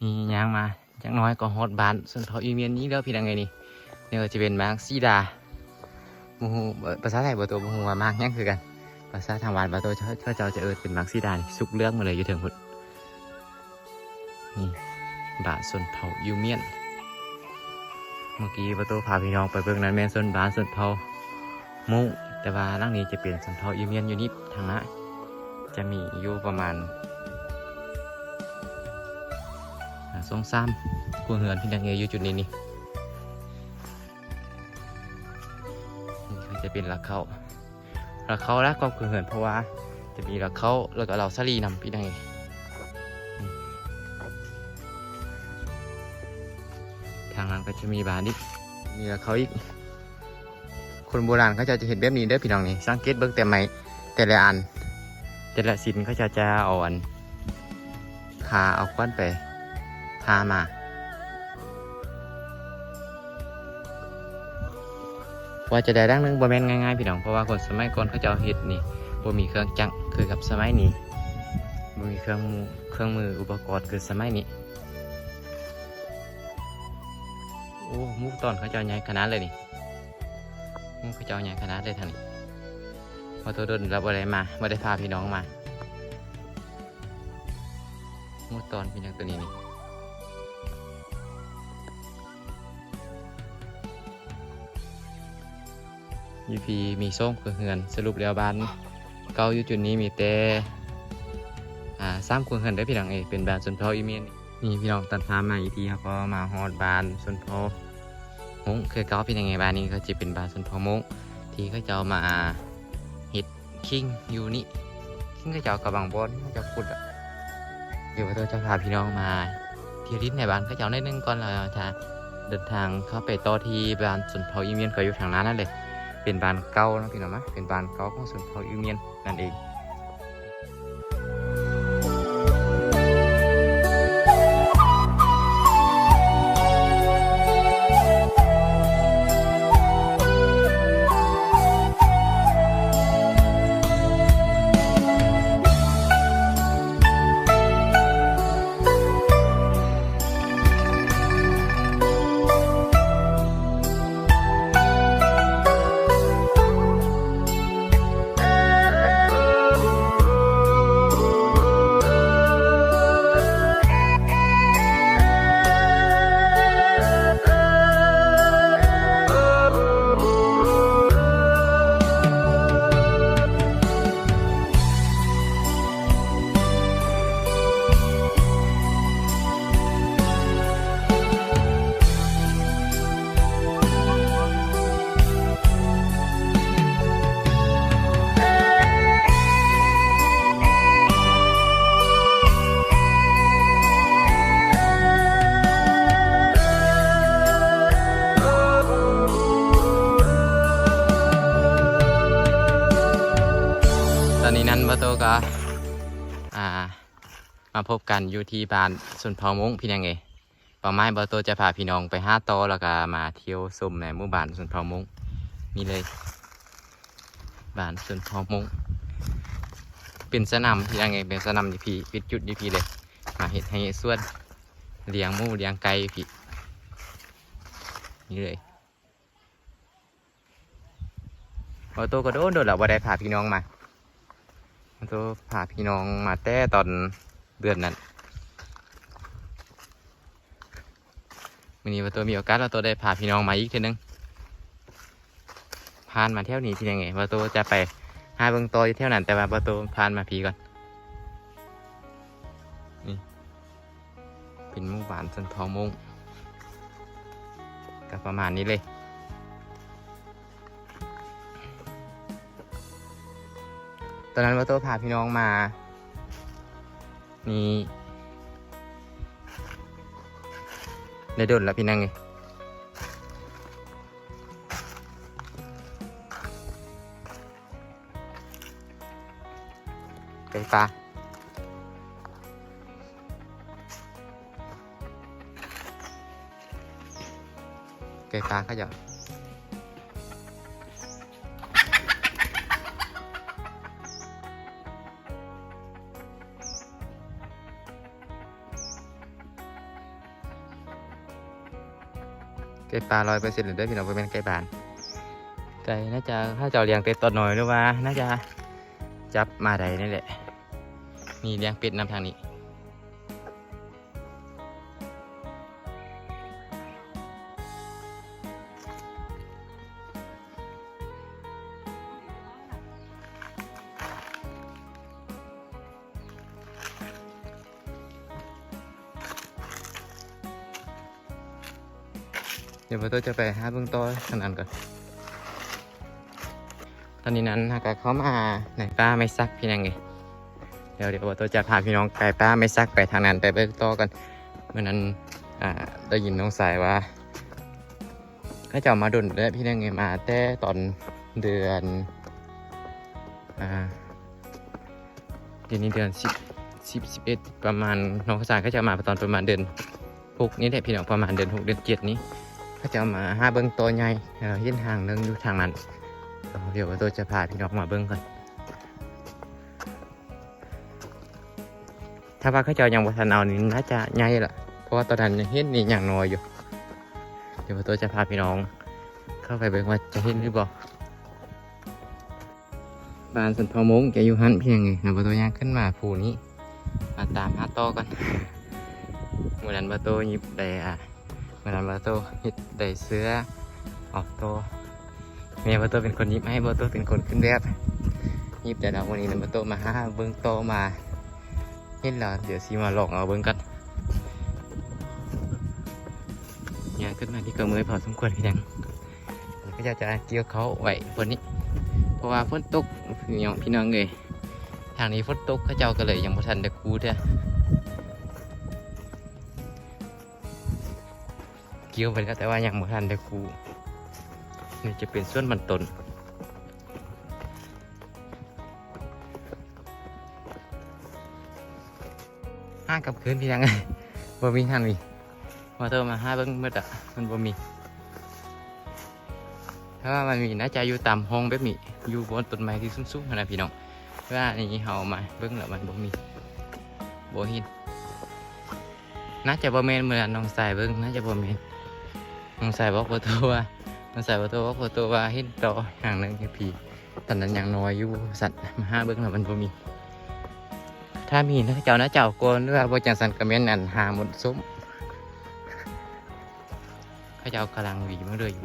นี่ย่างมาจังน้อยก็ฮอดบ้านส่วนเขาอีเมียนนี้แล้วพี่ดังไงนี่เนี่ยก็จะเป็นมากซีดามูฮูภาษาไทยบตัวมูฮูว่ามากยังคือกันภาษาทางวานบตัวเขาเจ้าจะเป็นมากซีดานี่สุกเลือกมาเลยอยู่ถึงพุ่นนี่บ้านส่วนเผายูเมียนเมื่อกี้ประตูพาพี่น้องไปเบิ่งนั้นแม่นส่วนบ้านส่วนเผามุ้งแต่ว่าร่างนี้จะเปลี่ยนส่วนเผายูเมียนอยู่นิดทางนั้นจะมีอยู่ประมาณ2-3 ครัวเรือนพี่ดังเงยอยู่จุดนี้นี่ก็จะเป็นระเขาแล้วก็ครัวเรือนเพราะว่าจะมีระเขาแล้วก็เราสลีนำพี่ดังเงยทางนั้นก็จะมีบ้านอีกมีระเขาอีกคนโบราณเขาจะเห็นแบบนี้เด้อพี่น้องนี่สังเกตเบิ่งแต่ไม้แต่ละอันแต่ละสินเขาจะเอาอันพาเอาควันไปพามาว่าจะได้ดังนึงบ่แม่นง่ายๆพี่น้องเพราะว่าคนสมัยก่อนเขาจะเอาเฮ็ดนี่บ่มีเครื่องจักรคือกับสมัยนี้บ่มีเครื่องมืออุปกรณ์คือสมัยนี้โอ้มุกตอนเขาจะใหญ่ขนาดเลยนี่มุกเขาจะใหญ่ขนาดเลยทางนี้พอตัวโดนเราบ่ได้พาพี่น้องมามุกตอนพี่น้องตัวนี้นี่ยูพีมีส้มคือเหือนสรุปแล้วบ้านเก่าอยู่จุดนี้มีแต่3 ครัวเรือนได้พี่น้องเป็นบ้านส่วนเผาอีเมียนนี่พี่น้องตัดภาพมาอีกทีครับก็มาฮอดบ้านส่วนเผามุ้งคือเก่าเป็นยังไงบ้านนี้ก็จะเป็นบ้านส่วนเผามุ้งที่เขาจะเอามาเฮ็ดคิงอยู่นี่คิงก็จะเอากระบังบอลเขาจะขุดเดี๋ยวเราจะพาพี่น้องมาเที่ยวลิ้นในบ้านเขาจะเอาได้นึงก่อนเราจะเดินทางเข้าไปต่อที่บ้านส่วนเผาอีเมียนก็อยู่ทางนั้นนั่นเลยเป็นบ้านเก่านะพี่น้องนะเป็นบ้านเก่าของส่วนเผายูเมียนนั่นเองตอนนี้นั้นประตูก็มาพบกันอยู่ที่บ้านส่วนเผามุ้งพี่ยังไงป่าไม้ประตูจะพาพี่น้องไป5 ต่อแล้วก็มาเที่ยวชมในหมู่บ้านส่วนเผามุ้งนี่เลยบ้านส่วนเผามุ้งเป็นสนามพี่ยังไงเป็นสนามพี่ปิดจุดพี่เลยมาเห็ดให้ส่วนเลี้ยงหมูเลี้ยงไก่พี่นี่เลยประตูก็โดนแล้วว่าได้พาพี่น้องมาตัวพาพี่น้องมาแต่ตอนเดือนนั้นวันนี้ตัวมีโอกาสเราตัวได้พาพี่น้องมาอีกทีนึงผ่านมาเที่ยวนี้ที่ยังไงตัวจะไปหาเบิ่งตัวอยู่เที่ยวนั้นแต่ว่าตัวผ่านมาพี่ก่อนนี่เป็นหมู่บ้านส่วนเผามุ้งก็ประมาณนี้เลยตอนนั้นว่าตัวพาพี่น้องมานี่ได้โดนแล้วพี่นั่งไงไก่ปลาเขาจะ ก่ปลา100%เลยเด้อพี่น้องบ่แม่นไก่บ้านไก่น่าจะถ้าเจ้าเลี้ยงเป็ดตัวน้อยหรือว่าน่าจะจับมาได้นี่แหละนี่เลี้ยงเป็ดนำทางนี้เดี๋ยวเราจะไปหาเบื้องต้นขนาดก่อนตอนนี้นั้นหากเขามาไหนป้าไม่ซักพี่นังไงเดี๋ยวเราจะพาพี่น้องไก่ป้าไม่ซักไปทางนั้นไปเบื้องต้นกันเมื่อนั้นได้ยินน้องสายว่าเขาจะมาดุนและพี่นังไงมาแต่ตอนเดือนเดือนนี้เดือน11ประมาณน้องสายเขาจะมาตอนประมาณเดือน6นี้แหละพี่น้องประมาณเดือน6เดือน7นี้เขาจะมาหาเบิ้งตัวใหญ่เราเห็นทางนึงอยู่ทางนั้นเดี๋ยวตัวจะพาพี่น้องมาเบิ้งกันถ้าว่าเขาจะยังบ่ทันเอานี่น่าจะใหญ่ละเพราะว่าตอนนั้นยังเห็นนี่อย่างน้อยอยู่เดี๋ยวตัวจะพาพี่น้องเข้าไปเบิ้งว่าจะเห็นหรือเปล่าบ้านสันทอมงแกอยู่หันเพียงไงนะตัวย่างขึ้นมาผูนี้มาตามหาต่อกันเมื่อนั้นตัวหยิบได้เมื่อนั้นตัวหยิบได้เสื้อออกตัวเมียตัวเป็นคนหยิบให้ตัวเป็นคนขึ้นแบบหยิบแต่เราวันนี้นะตัวมาหาเบิ้งโตมาเห็นแล้วเดี๋ยวซีมาลองเอาเบิ้งกันย่างขึ้นมาที่กระมือพอสมควรพี่ยังก็จะเกี่ยวเขาไว้คนนี้เพราะว่าฝนตกพี่น้องเลยทางนี้ฝนตกเขาเจ้าก็เลยยังบ่ทันได้คูเด้อเกี่ยวไปแล้วแต่ว่ายังบ่ทันได้คูนี่จะเป็นส่วนมันต้นห้ากับคืนพี่ยังไงบ่มีทางนี้มาเติมมาห้าเบิ้งเมื่ออ่ะมันบ่มีถ้าว่ามันมีน่าจะอยู่ตามห้องแบบนี้อยู่บนต้นไม้ที่สูงๆนะพี่น้องว่านี่เฮามาเบิ้งแล้วมันบ่มีบ่เห็นน่าจะบ่แม่นเหมือนน้องสายเบิ้งน่าจะบ่แม่นน้องสายบอกว่าตัวว่าน้องสายบอกว่าตัวว่าเห็นต่อห่างนึงแค่พี่ตอนนั้นยังน้อยอยู่สัตว์มาห้าเบิ้งแล้วมันบ่มีถ้ามีนะเจ้านะเจ้าโกนหรือว่าบ่จังสันก็แม่นอันหาหมดซุ้มเขาเจ้ากำลังหวีมาเลยอยู่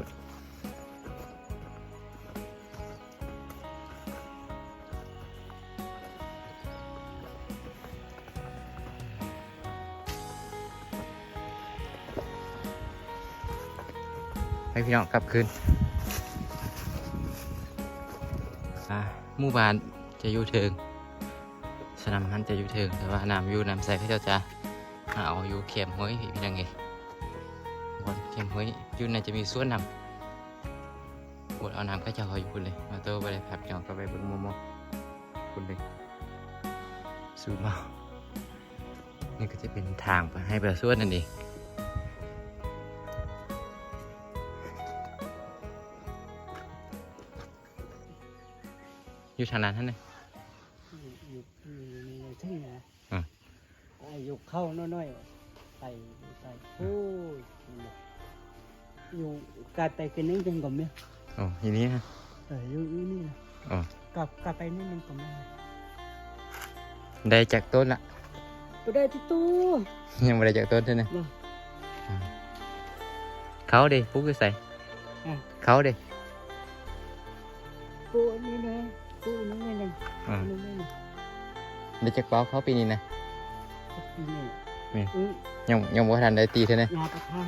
ให้พี่น้องกลับคืนหมู่บ้านจะอยู่เทิงสนามมันจะอยู่เทิงแต่ว่าน้ำอยู่น้ำใสเขาจะเอาอยู่เข็มห้อยพี่ยังไงบนเข็มห้อยอยู่ในจะมีส่วนน้ำบนเอาน้ำก็จะคอยอยู่เลยมาโต้ไปเลยผักจองก็ไปเบิ้งโมคุณเลยสูมานี่ก็จะเป็นทางไปให้แบบส่วนนั่นเองอยู่ทางนั้นท่านเลยอยู่ที่ไหนอยู่เข้าน้อยๆใส่โอ้ยอยู่กลับไปกินนิดนึงก่อนไหมอ๋อทีนี้ฮะอยู่นี่นะอ๋อกลับไปนิดนึงก่อนไหมได้จากต้นละก็ได้ที่ตู้ยังไม่ได้จากต้นใช่ไหมเขาดิปุ๊กก็ใส่เขาดิปูนี่นะปูนี่นะได้จากเป้าเขาปีนี้นะปีนี้ยังบ่ทันได้ตีใช่ไหมยาประทาน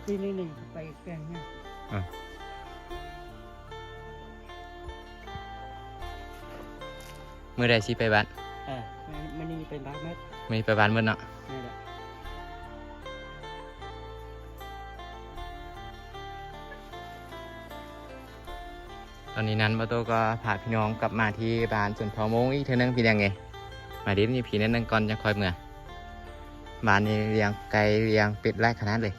ปีนี้นี่ไปแกงเนี่ยเมื่อใดสิไปบ้านมันนี่เป็นบ้านไหมมีไปบ้านเมื่อเนาะตอนนี้นั้นมาโตก็พาพี่น้องกลับมาที่บ้านส่วนพอมงอีกเท่านึงพี่ยังไงมาดินี่พี่นั่นนึงก่อนจะคอยเมื่อบ้านนี้เลี้ยงไก่เลี้ยงเป็ดไร่ขนาดเลย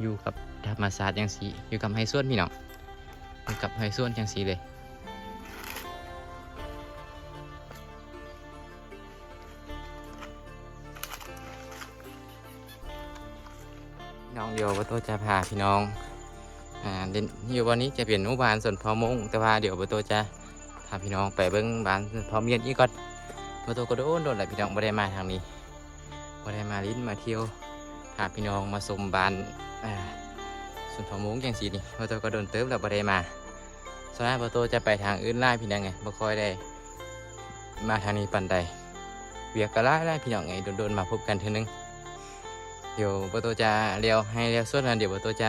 อยู่กับธรรมศาสตร์อย่างสีอยู่กับไฮส่วนพี่น้องอยู่กับไฮส่วนอย่างสีเลย น้องเดียวประตูจะพาพี่น้องเด่นอยู่วันนี้จะเปลี่ยนหมู่บ้านส่วนพอมงแต่ว่าเดี๋ยวประตูจะพาพี่น้องไปเบิ้งบ้านพอเมียนอีกก่อนประตูก็โดนแหละพี่น้องไม่ได้มาทางนี้ไม่ได้มาลิ้นมาเที่ยวพาพี่น้องมาชมบ้านส่วนพอมงอย่างสีนี่ประตูก็โดนเติมแล้วไม่ได้มาส่วนหน้าประตูจะไปทางอื่นไล่พี่น้องไงไม่ค่อยได้มาทางนี้ปันใดเวียกก็ไล่พี่น้องไงโดนมาพบกันเท่านึงเดี๋ยวประตูจะเลี้ยวให้เลี้ยวสุดนะเดี๋ยวประตูจะ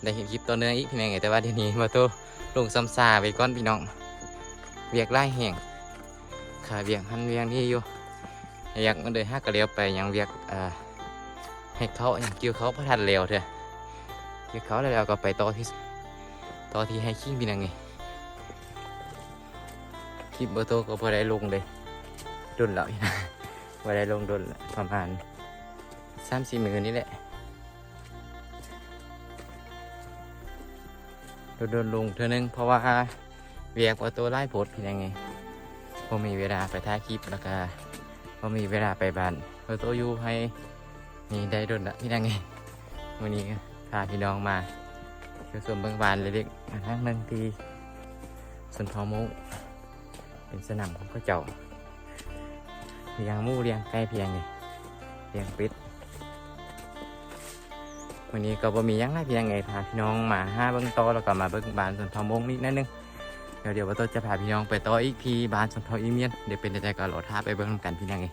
ได้เห็นคลิปตัวเนื้ออีกพี่น้องไงแต่ว่าเดี๋ยวนี้ประตูลงซ้ำซาไปก้อนพี่น้องเวียกไล่แห่งขาเวียกหันเวียงนี่อยู่อยากมันเลยห้ากระเลี้ยวไปยังเวียกให้เขาอย่างเกี่ยวเขาพระทันเร็วเถอะเกี่ยวเขาแล้วก็ไปต่อที่ให้ขิ้งพี่น้องไงคลิปประตูก็พอได้ลงเลยดุนแล้วนะพอได้ลงดุนประมาณ3-4 มื้อนี่แหละโดนลงเท่านึงเพราะว่าเวียกว่าตัวไล่โพดพี่ยังไงพอมีเวลาไปถ่ายคลิปแล้วก็พอมีเวลาไปบ้านพอตัวอยู่ให้นี่ได้โดนละพี่ยังไงวันนี้พาพี่น้องมาเที่ยวชมเบื้องบานเล็กๆทั้งนึงที่สวนพอมุเป็นสนามของพระเจ้าเลี้ยงหมูเลี้ยงไก่เพียงไงเลี้ยงเป็ดวันนี้ก็บ่มียังไงเพียงไงพาพี่น้องมา5 เบื้องต้นแล้วก็มาเบื้องบานส่วนพอมงนิดนึงเดี๋ยวว่าต้นจะพาพี่น้องไปต่ออีกทีบานส่วนพออีเมียนเดี๋ยวเป็นใจก็หลอดท้าไปเบื้องกันพี่น้องไง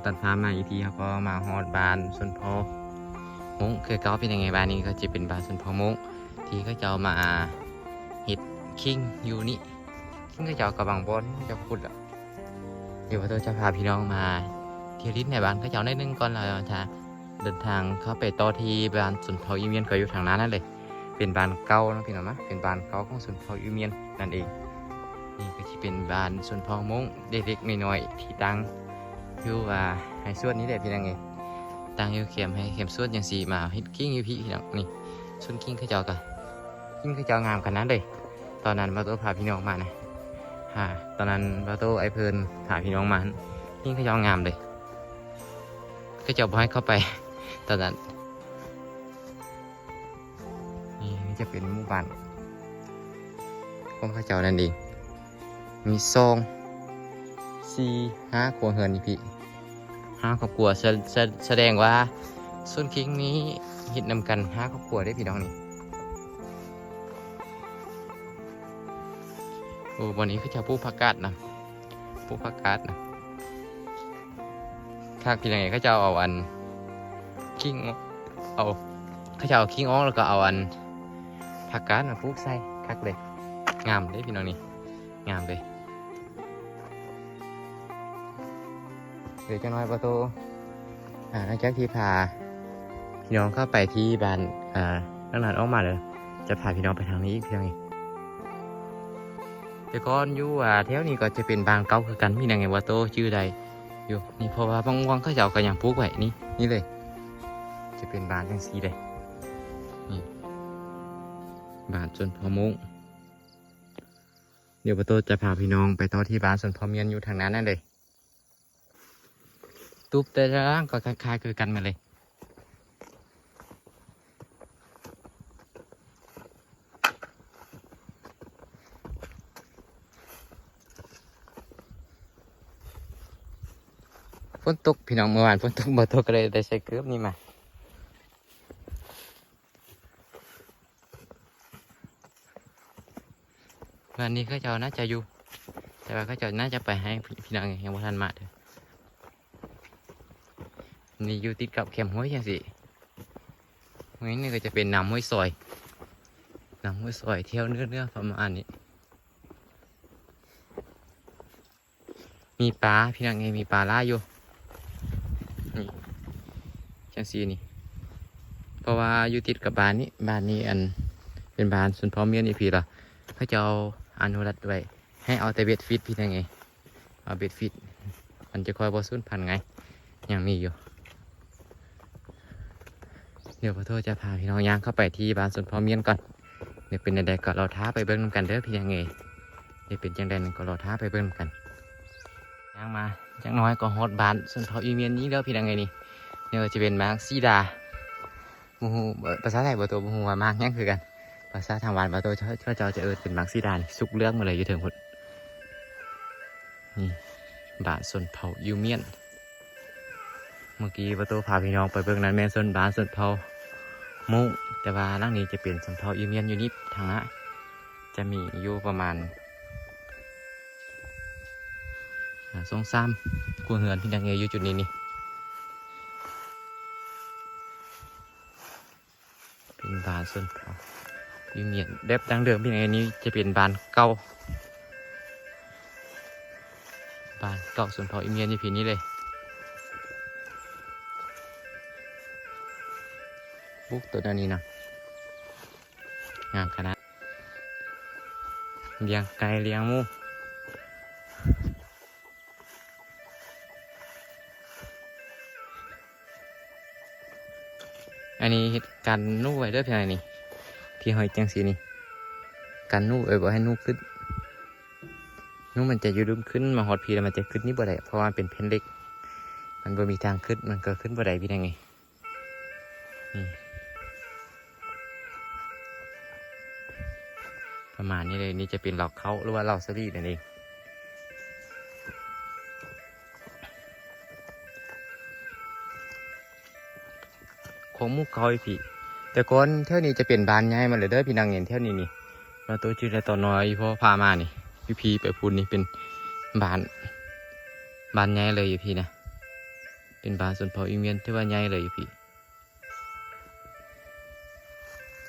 ตัดภาพมาอีกทีเขาก็มาฮอดบานส่วนพอมงคือเขาเป็นยังไงบ้านนี้ก็จะเป็นบานส่วนพอมงที่เขาจะมาเห็ดคิงอยู่นี่คิงก็จะกับบางบอนจะพูดอ่ะเดี๋ยวเราจะพาพี่น้องมาเที่ยวลิ้นในบ้านเขาจะได้นึงก่อนเราจะเดินทางเข้าไปต่อที่บานส่วนพออีเมียนก็อยู่ทางนั้นนั่นเลยเป็นบานเก่านะพี่น้องนะเป็นบานเก่าของส่วนพออีเมียนนั่นเองนี่ก็จะเป็นบานส่วนพอมงเด็กๆน้อยๆที่ตั้งคือว่าให้ส่วนนี้แหละพี่น้องไงตั้งอยู่เข็มให้เข็มส่วนอย่างสีมาฮิตกิ้งอยู่พี่น้องนี่ส่วนกิ้งเขาเจ้ากันกิ้งเขาเจ้างามขนาดนั้นเลยตอนนั้นบาโต้พาพี่น้องมานะตอนนั้นบาโต้ไอเพลินพาพี่น้องมากิ้งเขาเจ้างามเลยเขาเจ้าบอกให้เข้าไปตอนนั้นนี่จะเป็นหมู่บ้านของเขาเจ้านั่นเองมีซอง4-5 ครัวเรือนนี่พี่5 ครอบครัวแสดงว่าส่วนคิงนี้ฮิตนำกัน5 ครอบครัวได้พี่น้องนี่โอ้วันนี้เขาจะปลูกผักกาดนะปลูกผักกาดนะถ้าพี่น้องเขาจะเอาอันคิงเอาเขาจะเอาคิงอ้องแล้วก็เอาอันผักกาดมาปลูกใส่คักเลยงามได้พี่น้องนี่งามเลยเดี๋ยวจะน้อยประตูหลังจากที่พาพี่น้องเข้าไปที่บ้านตั้งนานออกมาเลยจะพาพี่น้องไปทางนี้อีกเพียงแต่ก่อนอยู่แถวนี้ก็จะเป็นบางเก่าคือกันมีนางไงว่าโตชื่อใดอยู่นี่เพราะว่าบางวังเขาจะเอากระยังปลูกไว้นี่เลยจะเป็นบ้านจังสีเลยนี่บ้านส่วนพอมุ้งเดี๋ยวประตูจะพาพี่น้องไปต่อที่บ้านส่วนพอเมียนอยู่ทางนั้นนั่นเลยตุ๊บแต่ละร่างก็คล้ายๆคือกันมาเลย ฝนตกพี่น้องเมื่อวานฝนตกบ่ตกก็เลยได้ใส่เกือบนี่มาวันนี้เขาเจ้าน่าจะอยู่แต่ว่าเขาเจ้าน่าจะไปให้พี่น้องยังบ่ทันมาเด้อนี่อยู่ติดกับแคมป์ห้วยจังสิห้วยนี่ก็จะเป็นน้ำห้วยซอยน้ำห้วยซอยเที่ยวเนื้อประมาณนี้มีปลาพี่น้องไงมีปลาล่าอยู่นี่จังสีนี่เพราะว่าอยู่ติดกับบ้านนี้อันเป็นบ้านส่วนพ่อเมียนี่พี่ละเขาจะเอาอนุรักษ์ไว้ให้เอาแต่เบ็ดฟิตพี่น้องไงเอาเบ็ดฟิตมันจะคอยบอสูญพันธุ์ไงยังมีอยู่เดี๋ยวพ่อโทษจะพาพี่น้องย่างเข้าไปที่บ้านส่วนพ่อเมียนก่อนเดี๋ยวเป็นใดๆก็เราท้าไปเบิ้งกันเด้อพี่น้องไงเดี๋ยวเป็นจังใดนึงก็เราท้าไปเบิ้งกันย่างมาจังน้อยก็ฮอดบ้านส่วนพ่ออีเมียนนี้แล้วพี่น้องไงนี่เนี่ยจะเป็นมาร์คซีดามูฮูภาษาไทยตัวมูฮูว่ามากยังคือกันภาษาทางวานตัวเจ้าจะเป็นมาร์คซีดาสุกเลือกมาเลยอยู่ถึงพุ่นนี่บ้านส่วนเผายูเมียนเมื่อกี้ประตูพาพี่น้องไปเบิ่งนั้นแม่นส่วนบ้านส่วนเผามุแต่ว่าหลังนี้จะเป็นส่วนเผายูเมียนอยู่นิดทางละจะมีอยู่ประมาณ2-3กัวเหือนพี่น้องเงยอยู่จุดนี้นี่เป็นบ้านส่วนเผายูเมียนเด็บดังเดิมพี่น้องเงยนี้จะเป็นบ้านเก่าส่วนเผายูเมียนอยู่พี่นี้เลยบุกตัวนี้นะงามขนาดเลี้ยงไก่เลี้ยงหมูอันนี้กันนู่ไว้ด้วยเพียงนี่ที่หอยจังสีนี่กันนู่บอกให้นู่ขึ้นนู่มันจะอยู่ดึงขึ้นมาหอดพีแล้วมันจะขึ้นนี่บ่ได้เพราะว่าเป็นเพนเล็กมันบ่มีทางขึ้นมันก็ขึ้นบ่ได้พี่ได้ไงนี่ประมาณนี้เลยนี่จะเป็นเหล่าเขาหรือว่าเหล่าสลีนั่นเองของมุกคอยพี่แต่ก่อนเท่านี้จะเป็นบานใหญ่มาเลยเด้อพี่นางเห็นเท่านี้นี่เราตัวจืดและตัวน้อยเพราะพามานี่พี่ไปพูดนี่เป็นบานใหญ่เลยอยู่พี่นะเป็นบานส่วนพออีเมียนที่ว่าใหญ่เลยอยู่พี่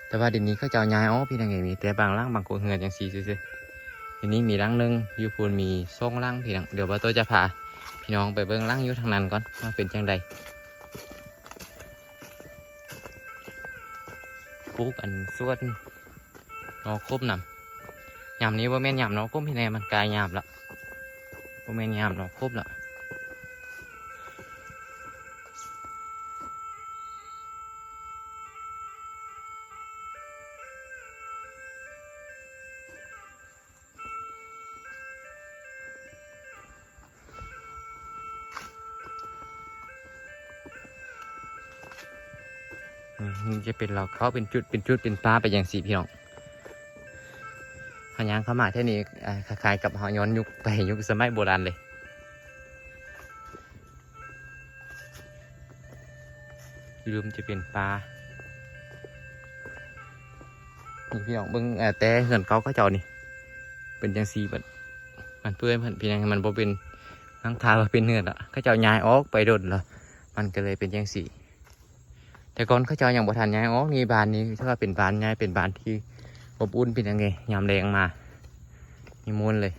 แต่ว่าเดี๋ยวนี้เขาจะเอาย้ายพี่นางเห็นมีแต่บางร่างบางคนเหือนอย่างซี่ซื่อๆทีนี้มีร่างนึงอยู่พูนมี2ร่างพี่น้องเดี๋ยวว่าตัวจะพาพี่น้องไปเบิ่งร่างอยู่ทางนั้นก่อนว่าเป็นจังใดปลูกอันส่วนนอคบนำยำนี้ว่าแม่นยำนอคบพี่แน่มันกลายยำละว่าแม่นยำนอคบละนี่จะเป็นเราเข้าเป็นจุดเป็นปลาไปอย่างสีพี่น้องหางยางเข้ามาเท่านี้คล้ายๆกับหอย้อนยุคไปยุคสมัยโบราณเลยลืมจะเป็นปลานี่พี่น้องเบิ้งแต่เงินเขาก็เจ้านี่เป็นอย่างสีแบบมันเปื่อยมันพี่น้องมันบ่เป็นทั้งทาว่าเป็นเนื้อละเขาเจ้าย้ายออกไปโดนละมันก็เลยเป็นอย่างสีแต่ก่อนเขาเจ้าอย่างบ่ทันย้ายออกนี่บ้านนี้ถ้าว่าเป็นบ้านย้ายเป็นบ้านที่อบอุ่นเป็นยังไงยามแรงมามีมูลเลย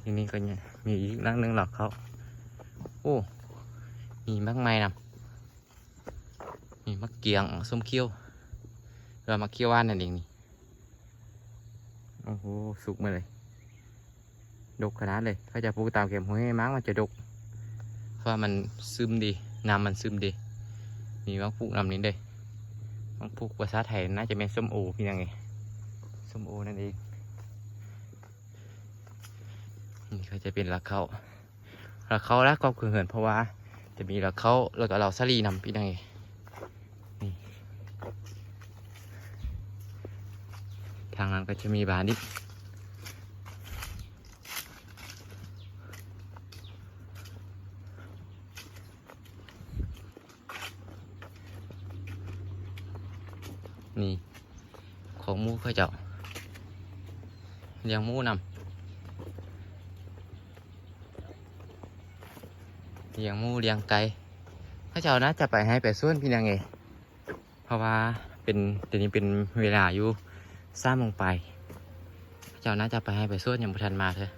ทีนี้ก็เนี่ยมีอีกร่างนึงหรอกเขาโอ้มีมากมายนะมีมะเกียงส้มเคี้ยวเรามะเคี้ยวว่านนั่นเองนี่โอ้โหสุกมาเลยดกขนาดเลยเขาจะปลูกตามเข็มห้วยมั้งมันจะดกเพราะมันซึมดีน้ำมันซึมดีมีมังปลูกน้ำนี้เลยมังปลูกภาษาไทยน่าจะเป็นส้มโอพี่ยังไงส้มโอนั่นเองนี่เขาจะเป็นละเขาแล้วก็คือเหินเพราะว่าจะมีละเขาแล้วก็เราสลีนำพี่ยังไงนี่ทางนั้นก็จะมีบานนิด นี่ของหมูเขาเจ้าเลี้ยงหมูนำเลี้ยงหมูเลี้ยงไก่เขาเจ้าน่าจะไปให้ไปส่วนพี่นางเอเพราะว่าเป็นเดี๋ยวนี้เป็นเวลาอยู่3 โมงไปเขาเจ้าน่าจะไปให้ไปส่วนยังบ่ทันมาเถอะ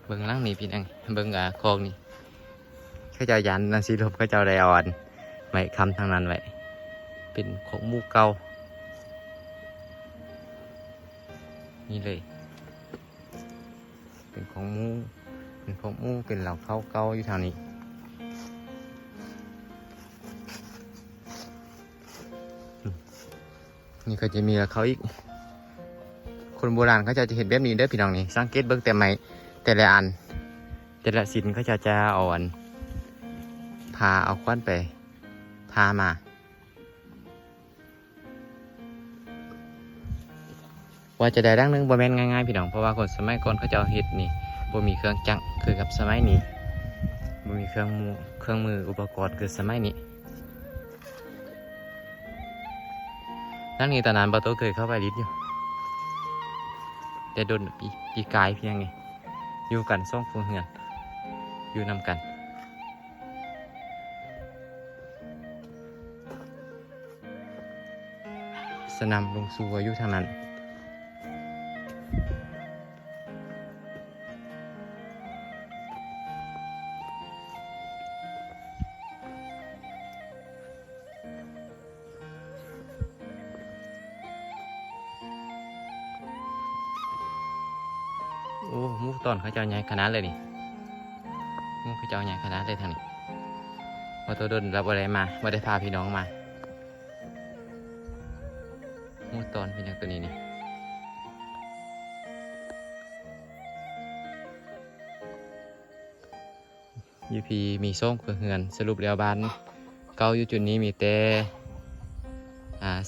เบิ่งล่างนี่พี่นางเบิ่งคลองนี่เขาเจ้ายันนั่นสิลบเขาเจ้าได้อ่อนไม้คำทางนั้นไว้เป็นของหมูเก่านี่เลยเป็นของหมูเป็นเหล่าเข้าเก่าอยู่ทางนี้นี่ก็จะมีแล้วเขาอีกคนโบราณเขาจะเห็นแบบนี้เด้อพี่น้องนี่สังเกตเบิ่งแต่ไม้แต่ละอันแต่ละสินเขาจะอ่อนพาเอาควันไปพามาว่าจะได้ดังนึงบ่แม่นง่ายๆพี่น้องเพราะว่าคนสมัยก่อนเขาจะเอาเฮ็ดนี่บ่มีเครื่องจักรคือกับสมัยนี้บ่มีเครื่องมืออุปกรณ์คือสมัยนี้นั่นนี่ตอนนั้นบ่โตเคยเข้าไปลิดอยู่แต่โดนปีกายเพียงไงอยู่กัน2 คนเฮือนอยู่นำกันสนามลงสู่อยู่ทางนั้นโอ้หมูตอนเขาเจ้าใหญ่ขนาดเลยนี่หมูเขาเจ้าใหญ่ขนาดเลยทางนี้พอตัวโดนรับอะไรมาไม่ได้พาพี่น้องมาหมูตอนพี่น้องตัวนี้นี่ยูพีมีส่งเพื่อเฮือนสรุปแล้วบ้านเก่าอยู่จุดนี้มีแต่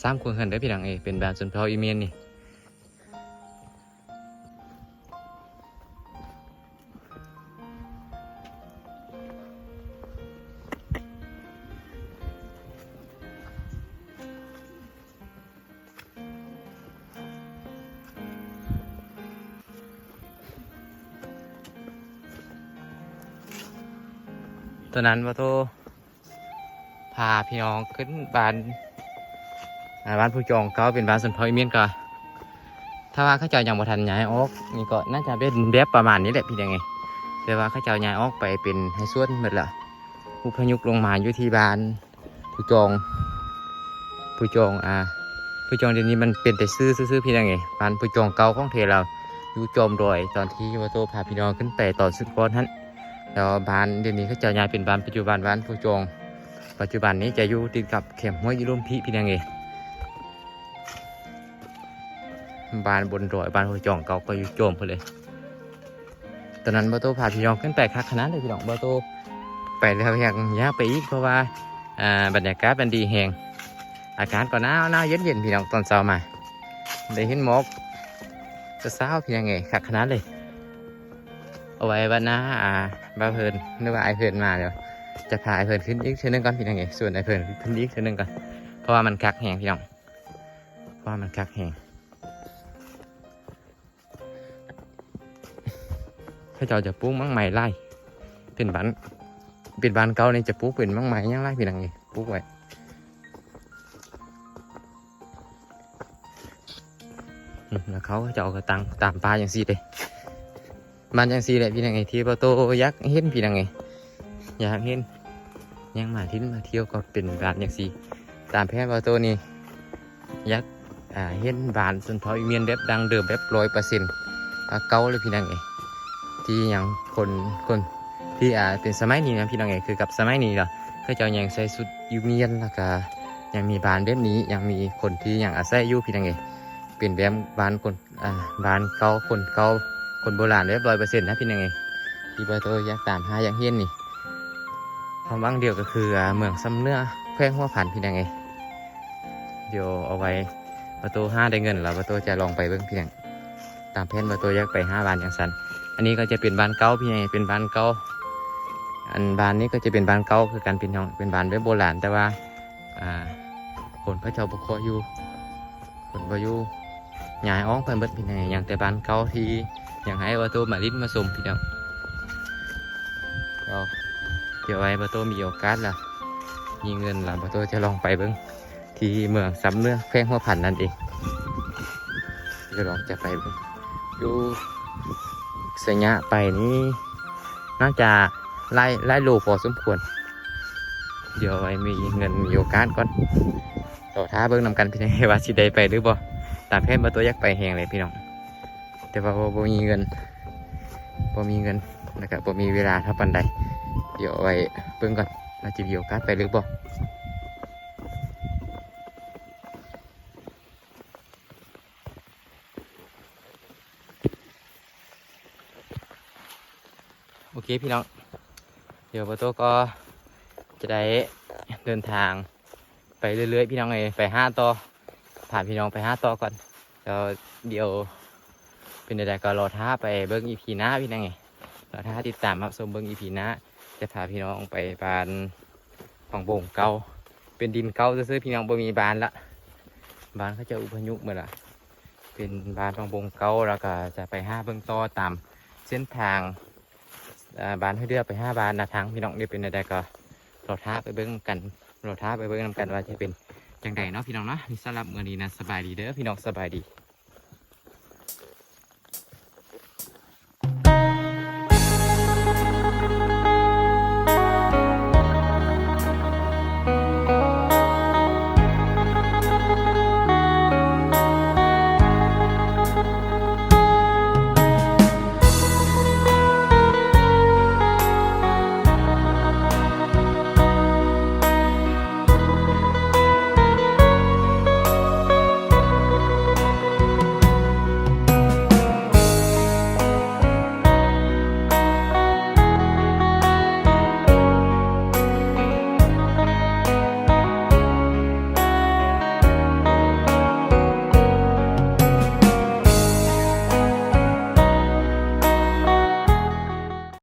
3 ครัวเรือนได้อพี่น้องเป็นบ้านส่วนเผาอีเมียนนี่ตอนนั้นว่าโตพาพี่น้องขึ้นบ้านผู้จองเขาเป็นบ้านส่วนเผาอีเมียนก็ถ้าว่าเขาเจ้ายังบ่ทันย้ายออกนี่ก็น่าจะเป็นแบบประมาณนี้แหละพี่น้องแต่ว่าเขาเจ้าย้ายออกไปเป็นให้ส่วนหมดละผู้พยุกลงมาอยู่ที่บ้านผู้จองเดี๋ยวนี้มันเป็นแต่ซื้อพี่น้องบ้านผู้จองเก่าของเทเราอยู่จอมดอยตอนที่ว่าโตพาพี่น้องขึ้นไปตอนสุดก้อนนั้นแล้วบ้านเดี๋ยวนี้เขาจะย้ายเป็นบ้านปัจจุบันบ้านผู้จองปัจจุบันนี้จะอยู่ติดกับเข็มห้วยยี่ร่มพี่น้องบ้านบนดอยบ้านผู้จองเก่าก็อยู่โจมไปเลยตอนนั้นบอโตพาพี่น้องขึ้นไปคักขนาดเลยพี่น้องบอโตไปแล้วอยากย้ายไปอีกเพราะว่าบรรยากาศมันดีแหงอากาศก็หนาวเย็นพี่น้องตอนเช้ามาได้เห็นหมอกจะเช้าพี่น้องคักขนาดเลยเอาไว้วันหน้าบ้าเพลินนึกว่าไอเพลินมาเดี๋ยวจะพาไอเพลินขึ้นอีกเท่านึงก่อนพี่น้องส่วนไอเพลินขึ้นอีกเท่านึงก่อนเพราะว่ามันคักแหงพี่น้องเพราะว่ามันคักแหงเขาจะปลูกมังไม้ไล่เป็นบ้านเก่านี่จะปลูกเป็นมังไม้ยังไล่พี่น้องปลูกไว้แล้วเขาจะเอากระตังตามปลาอย่างสี่เลยบ้านอย่างสี่เลยพี่น้องที่ประตูยักษ์เห็นพี่น้องอยากเห็นยังมาทิ้นมาเที่ยวก็เป็นบ้านอย่างสี่ตามแพทย์ประตูนี่ยักษ์เห็นบ้านส่วนเผาอีเมียนแบบดังเดิมแบบ100%เก่าเลยพี่น้องที่ยังคนที่เป็นสมัยนี้นะพี่น้องคือกับสมัยนี้เหรอเขาจะยังใส่ชุดยูเมียนแล้วก็ยังมีบ้านแบบนี้ยังมีคนที่ยังอาศัยอยู่พี่น้องเป็นแบบบ้านบ้านเก่าคนเก่าคนโบราณแบบ100%นะพี่น้องที่ประตูยักษ์ตามหาอย่างเฮียนนี่ความหวังเดียวก็คือเมืองซ้ำเนื้อแขวงหัวผันพี่น้องเดี๋ยวเอาไว้ประตู5ได้เงินแล้วประตูจะลองไปเบิ่งพี่น้องตามแผนประตูยักษ์ไป5 บ้านอย่างสั้นอันนี้ก็จะเป็นบ้านเก่าพี่เป็นบ้านเก่าบ้านนี้ก็จะเป็นบ้านเก่าคือการเป็นบ้านแบบโบราณแต่ว่า คนพระเจ้าปกครองอยู่คนบ่อยู่ย้ายอ้องไปเบิดพี่น้องอย่างแต่บ้านเก่าที่อย่างให้บาโตมาลิ้นมาสมพี่น้องเราเดี๋ยวไว้บาโตมีโอกาสละมีเงินละบาโตจะลองไปเบิ่งที่เมืองสำเนื้อแพงหัวผันนั่นเองก็ลองจะไปเบิ่งอยู่สัญญาไปนี่น่าจะไล่โลพอสมควรเดี๋ยวไว้มีเงินมีโอกาสก่อนต่อท้าเบิ่งนำกันพี่น้องว่าสิได้ไปหรือบ่ตามแผนบาโตอยากไปแหงเลยพี่น้องแต่ว่าบ่มีเงินแล้วก็บ่มีเวลาเท่าปานใดเดี๋ยวไว้เบิ่งก่อนว่าจะมีโอกาสไปหรือบ่โอเคพี่น้องเดี๋ยวบาโตก็จะได้เดินทางไปเรื่อยๆพี่น้องเอ้ยไป5ต่อผ่านพี่น้องไป5ต่อก่อนแล้วเดี๋ยวเป็นใดๆก็รอท้าไปเบิ้งอีพีหน้าพี่น้องเอ้ยรอท้าติดตามรับชมเบิ้งอีพีหน้าจะพาพี่น้องไปบ้านของโบ่งเก่าเป็นดินเก่าซื่อๆพี่น้องบ่มีบ้านละบ้านเขาจะอุปยุกต์มาละเป็นบ้านของโบ่งเก่าแล้วก็จะไป5เบิ้งต่อตามเส้นทางบ้านให้เลือกไป5บ้านนะทางพี่น้องเดี๋ยวเป็นใดๆก็รอท้าไปเบิ้งกันรอท้าไปเบิ้งนำกันว่าจะเป็นจังใดเนาะพี่น้องเนาะนี่สำหรับมื้อนี้นะสบายดีเด้อพี่น้องสบายดี